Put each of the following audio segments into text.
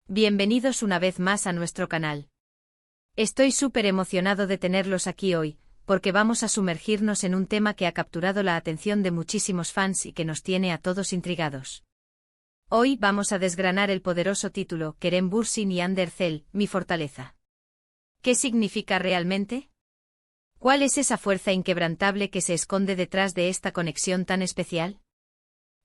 Bienvenidos una vez más a nuestro canal. Estoy súper emocionado de tenerlos aquí hoy, porque vamos a sumergirnos en un tema que ha capturado la atención de muchísimos fans y que nos tiene a todos intrigados. Hoy vamos a desgranar el poderoso título Kerem Bürsin y Hande Erçel, mi fortaleza. ¿Qué significa realmente? ¿Cuál es esa fuerza inquebrantable que se esconde detrás de esta conexión tan especial?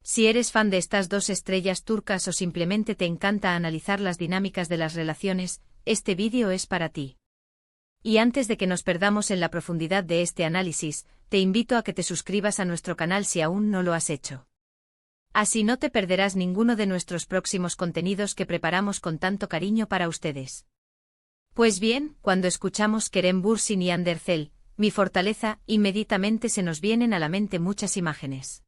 Si eres fan de estas dos estrellas turcas o simplemente te encanta analizar las dinámicas de las relaciones, este vídeo es para ti. Y antes de que nos perdamos en la profundidad de este análisis, te invito a que te suscribas a nuestro canal si aún no lo has hecho. Así no te perderás ninguno de nuestros próximos contenidos que preparamos con tanto cariño para ustedes. Pues bien, cuando escuchamos Kerem Bürsin y Hande Erçel, mi fortaleza, inmediatamente se nos vienen a la mente muchas imágenes.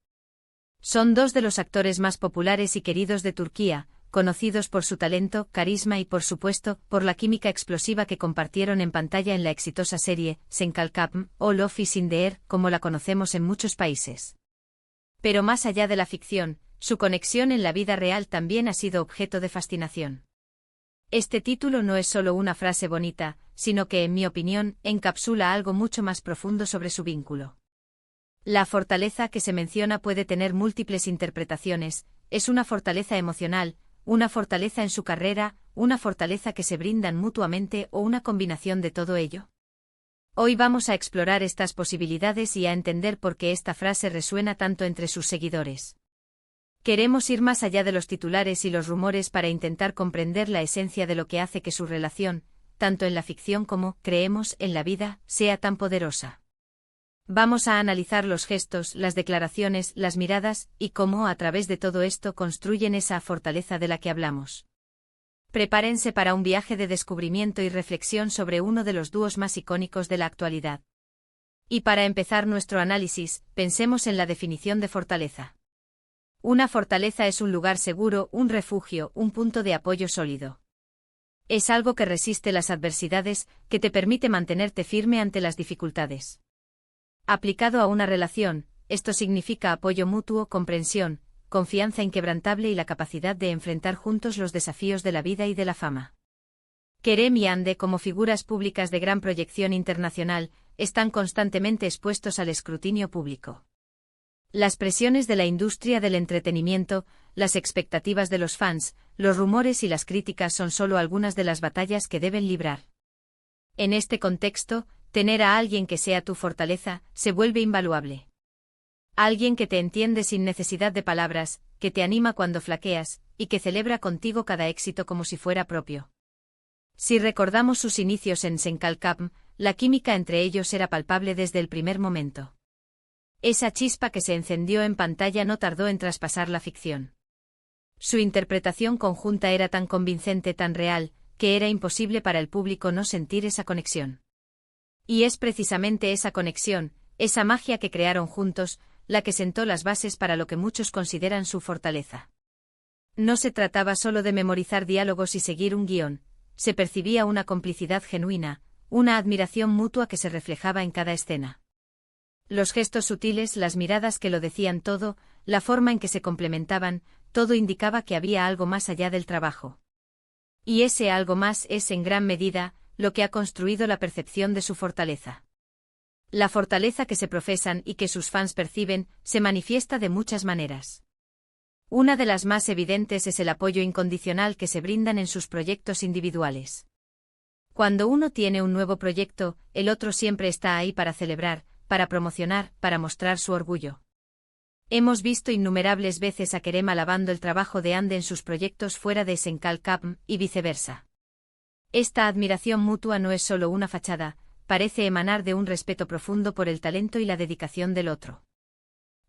Son dos de los actores más populares y queridos de Turquía, conocidos por su talento, carisma y por supuesto, por la química explosiva que compartieron en pantalla en la exitosa serie, Sen Kalkapm, o Love is in the Air, como la conocemos en muchos países. Pero más allá de la ficción, su conexión en la vida real también ha sido objeto de fascinación. Este título no es solo una frase bonita, sino que, en mi opinión, encapsula algo mucho más profundo sobre su vínculo. La fortaleza que se menciona puede tener múltiples interpretaciones, es una fortaleza emocional, una fortaleza en su carrera, una fortaleza que se brindan mutuamente o una combinación de todo ello. Hoy vamos a explorar estas posibilidades y a entender por qué esta frase resuena tanto entre sus seguidores. Queremos ir más allá de los titulares y los rumores para intentar comprender la esencia de lo que hace que su relación, tanto en la ficción como, creemos, en la vida, sea tan poderosa. Vamos a analizar los gestos, las declaraciones, las miradas, y cómo a través de todo esto construyen esa fortaleza de la que hablamos. Prepárense para un viaje de descubrimiento y reflexión sobre uno de los dúos más icónicos de la actualidad. Y para empezar nuestro análisis, pensemos en la definición de fortaleza. Una fortaleza es un lugar seguro, un refugio, un punto de apoyo sólido. Es algo que resiste las adversidades, que te permite mantenerte firme ante las dificultades. Aplicado a una relación, esto significa apoyo mutuo, comprensión, confianza inquebrantable y la capacidad de enfrentar juntos los desafíos de la vida y de la fama. Kerem y Hande, como figuras públicas de gran proyección internacional, están constantemente expuestos al escrutinio público. Las presiones de la industria del entretenimiento, las expectativas de los fans, los rumores y las críticas son solo algunas de las batallas que deben librar. En este contexto, tener a alguien que sea tu fortaleza, se vuelve invaluable. Alguien que te entiende sin necesidad de palabras, que te anima cuando flaqueas, y que celebra contigo cada éxito como si fuera propio. Si recordamos sus inicios en Sen Kalkapm, la química entre ellos era palpable desde el primer momento. Esa chispa que se encendió en pantalla no tardó en traspasar la ficción. Su interpretación conjunta era tan convincente, tan real, que era imposible para el público no sentir esa conexión. Y es precisamente esa conexión, esa magia que crearon juntos, la que sentó las bases para lo que muchos consideran su fortaleza. No se trataba solo de memorizar diálogos y seguir un guión, se percibía una complicidad genuina, una admiración mutua que se reflejaba en cada escena. Los gestos sutiles, las miradas que lo decían todo, la forma en que se complementaban, todo indicaba que había algo más allá del trabajo. Y ese algo más es, en gran medida, lo que ha construido la percepción de su fortaleza. La fortaleza que se profesan y que sus fans perciben, se manifiesta de muchas maneras. Una de las más evidentes es el apoyo incondicional que se brindan en sus proyectos individuales. Cuando uno tiene un nuevo proyecto, el otro siempre está ahí para celebrar, para promocionar, para mostrar su orgullo. Hemos visto innumerables veces a Kerem alabando el trabajo de Hande en sus proyectos fuera de Sen Kalkapm, y viceversa. Esta admiración mutua no es solo una fachada, parece emanar de un respeto profundo por el talento y la dedicación del otro.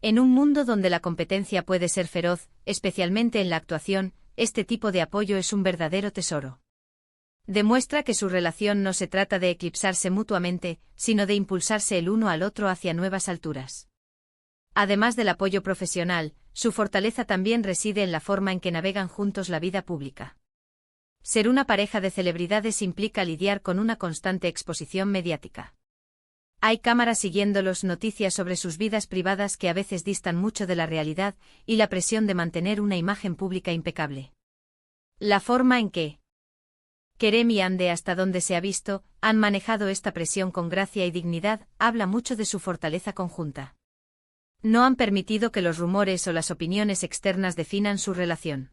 En un mundo donde la competencia puede ser feroz, especialmente en la actuación, este tipo de apoyo es un verdadero tesoro. Demuestra que su relación no se trata de eclipsarse mutuamente, sino de impulsarse el uno al otro hacia nuevas alturas. Además del apoyo profesional, su fortaleza también reside en la forma en que navegan juntos la vida pública. Ser una pareja de celebridades implica lidiar con una constante exposición mediática. Hay cámaras siguiéndolos, noticias sobre sus vidas privadas que a veces distan mucho de la realidad, y la presión de mantener una imagen pública impecable. La forma en que Kerem y Ande, hasta donde se ha visto, han manejado esta presión con gracia y dignidad, habla mucho de su fortaleza conjunta. No han permitido que los rumores o las opiniones externas definan su relación.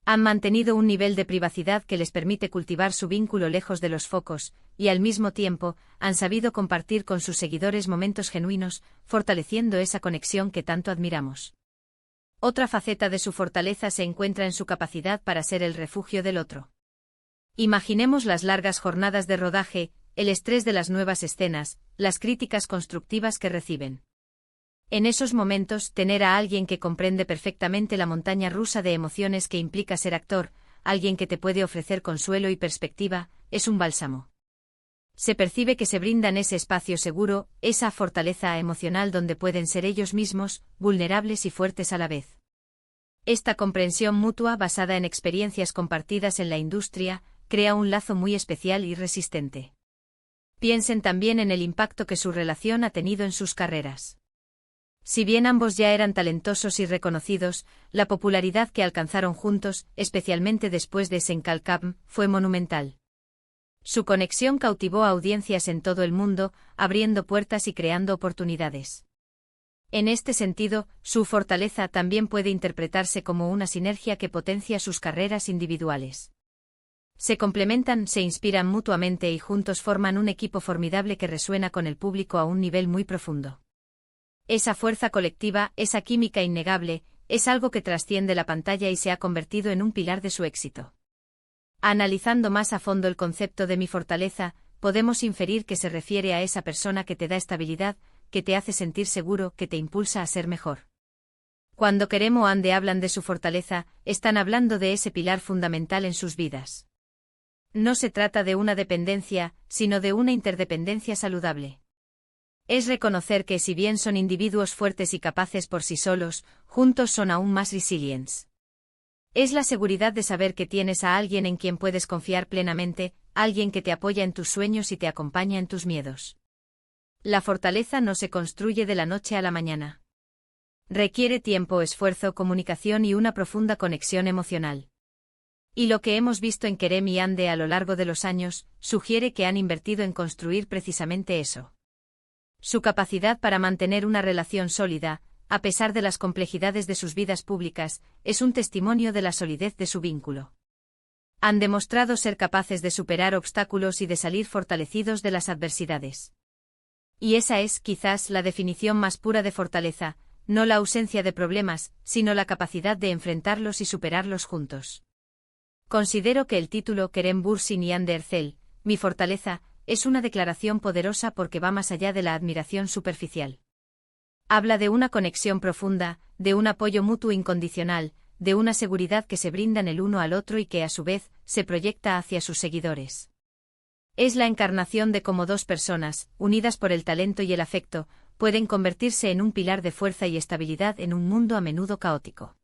Han mantenido un nivel de privacidad que les permite cultivar su vínculo lejos de los focos, y al mismo tiempo, han sabido compartir con sus seguidores momentos genuinos, fortaleciendo esa conexión que tanto admiramos. Otra faceta de su fortaleza se encuentra en su capacidad para ser el refugio del otro. Imaginemos las largas jornadas de rodaje, el estrés de las nuevas escenas, las críticas constructivas que reciben. En esos momentos, tener a alguien que comprende perfectamente la montaña rusa de emociones que implica ser actor, alguien que te puede ofrecer consuelo y perspectiva, es un bálsamo. Se percibe que se brindan ese espacio seguro, esa fortaleza emocional donde pueden ser ellos mismos, vulnerables y fuertes a la vez. Esta comprensión mutua basada en experiencias compartidas en la industria, crea un lazo muy especial y resistente. Piensen también en el impacto que su relación ha tenido en sus carreras. Si bien ambos ya eran talentosos y reconocidos, la popularidad que alcanzaron juntos, especialmente después de Senkalkam, fue monumental. Su conexión cautivó a audiencias en todo el mundo, abriendo puertas y creando oportunidades. En este sentido, su fortaleza también puede interpretarse como una sinergia que potencia sus carreras individuales. Se complementan, se inspiran mutuamente y juntos forman un equipo formidable que resuena con el público a un nivel muy profundo. Esa fuerza colectiva, esa química innegable, es algo que trasciende la pantalla y se ha convertido en un pilar de su éxito. Analizando más a fondo el concepto de mi fortaleza, podemos inferir que se refiere a esa persona que te da estabilidad, que te hace sentir seguro, que te impulsa a ser mejor. Cuando Kerem o Ande hablan de su fortaleza, están hablando de ese pilar fundamental en sus vidas. No se trata de una dependencia, sino de una interdependencia saludable. Es reconocer que si bien son individuos fuertes y capaces por sí solos, juntos son aún más resilientes. Es la seguridad de saber que tienes a alguien en quien puedes confiar plenamente, alguien que te apoya en tus sueños y te acompaña en tus miedos. La fortaleza no se construye de la noche a la mañana. Requiere tiempo, esfuerzo, comunicación y una profunda conexión emocional. Y lo que hemos visto en Kerem y Ande a lo largo de los años, sugiere que han invertido en construir precisamente eso. Su capacidad para mantener una relación sólida, a pesar de las complejidades de sus vidas públicas, es un testimonio de la solidez de su vínculo. Han demostrado ser capaces de superar obstáculos y de salir fortalecidos de las adversidades. Y esa es, quizás, la definición más pura de fortaleza, no la ausencia de problemas, sino la capacidad de enfrentarlos y superarlos juntos. Considero que el título Kerem Bürsin y Ande Erçel, mi fortaleza, es una declaración poderosa porque va más allá de la admiración superficial. Habla de una conexión profunda, de un apoyo mutuo incondicional, de una seguridad que se brindan el uno al otro y que a su vez, se proyecta hacia sus seguidores. Es la encarnación de cómo dos personas, unidas por el talento y el afecto, pueden convertirse en un pilar de fuerza y estabilidad en un mundo a menudo caótico.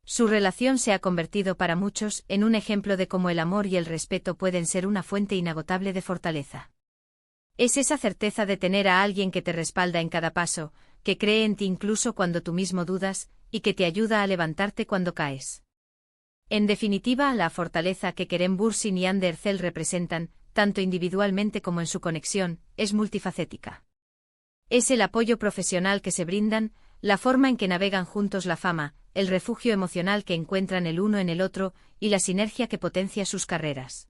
Su relación se ha convertido para muchos en un ejemplo de cómo el amor y el respeto pueden ser una fuente inagotable de fortaleza. Es esa certeza de tener a alguien que te respalda en cada paso, que cree en ti incluso cuando tú mismo dudas, y que te ayuda a levantarte cuando caes. En definitiva, la fortaleza que Kerem Bürsin y Ande Erçel representan, tanto individualmente como en su conexión, es multifacética. Es el apoyo profesional que se brindan, la forma en que navegan juntos la fama, el refugio emocional que encuentran el uno en el otro, y la sinergia que potencia sus carreras.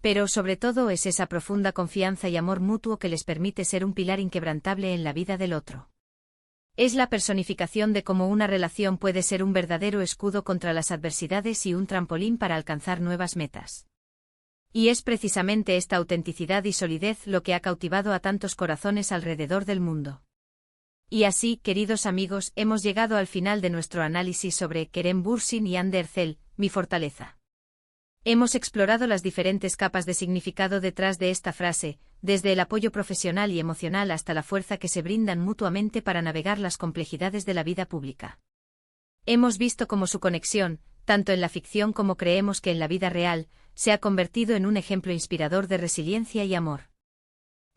Pero sobre todo es esa profunda confianza y amor mutuo que les permite ser un pilar inquebrantable en la vida del otro. Es la personificación de cómo una relación puede ser un verdadero escudo contra las adversidades y un trampolín para alcanzar nuevas metas. Y es precisamente esta autenticidad y solidez lo que ha cautivado a tantos corazones alrededor del mundo. Y así, queridos amigos, hemos llegado al final de nuestro análisis sobre Kerem Bürsin y Ande Erçel, mi fortaleza. Hemos explorado las diferentes capas de significado detrás de esta frase, desde el apoyo profesional y emocional hasta la fuerza que se brindan mutuamente para navegar las complejidades de la vida pública. Hemos visto cómo su conexión, tanto en la ficción como creemos que en la vida real, se ha convertido en un ejemplo inspirador de resiliencia y amor.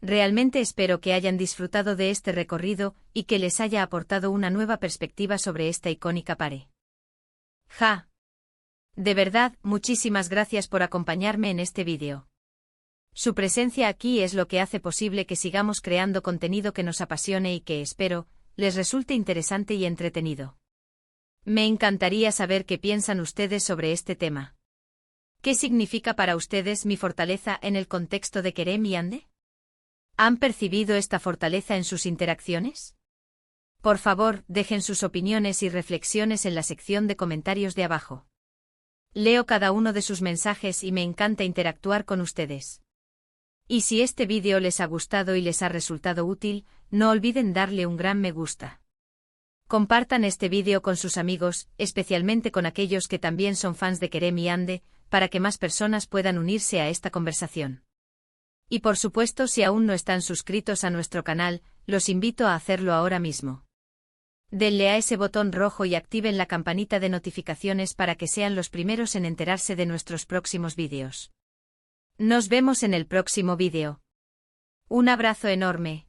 Realmente espero que hayan disfrutado de este recorrido y que les haya aportado una nueva perspectiva sobre esta icónica pareja. De verdad, muchísimas gracias por acompañarme en este vídeo. Su presencia aquí es lo que hace posible que sigamos creando contenido que nos apasione y que, espero, les resulte interesante y entretenido. Me encantaría saber qué piensan ustedes sobre este tema. ¿Qué significa para ustedes mi fortaleza en el contexto de Kerem y Ande? ¿Han percibido esta fortaleza en sus interacciones? Por favor, dejen sus opiniones y reflexiones en la sección de comentarios de abajo. Leo cada uno de sus mensajes y me encanta interactuar con ustedes. Y si este vídeo les ha gustado y les ha resultado útil, no olviden darle un gran me gusta. Compartan este vídeo con sus amigos, especialmente con aquellos que también son fans de Kerem y Ande, para que más personas puedan unirse a esta conversación. Y por supuesto, si aún no están suscritos a nuestro canal, los invito a hacerlo ahora mismo. Denle a ese botón rojo y activen la campanita de notificaciones para que sean los primeros en enterarse de nuestros próximos vídeos. Nos vemos en el próximo vídeo. Un abrazo enorme.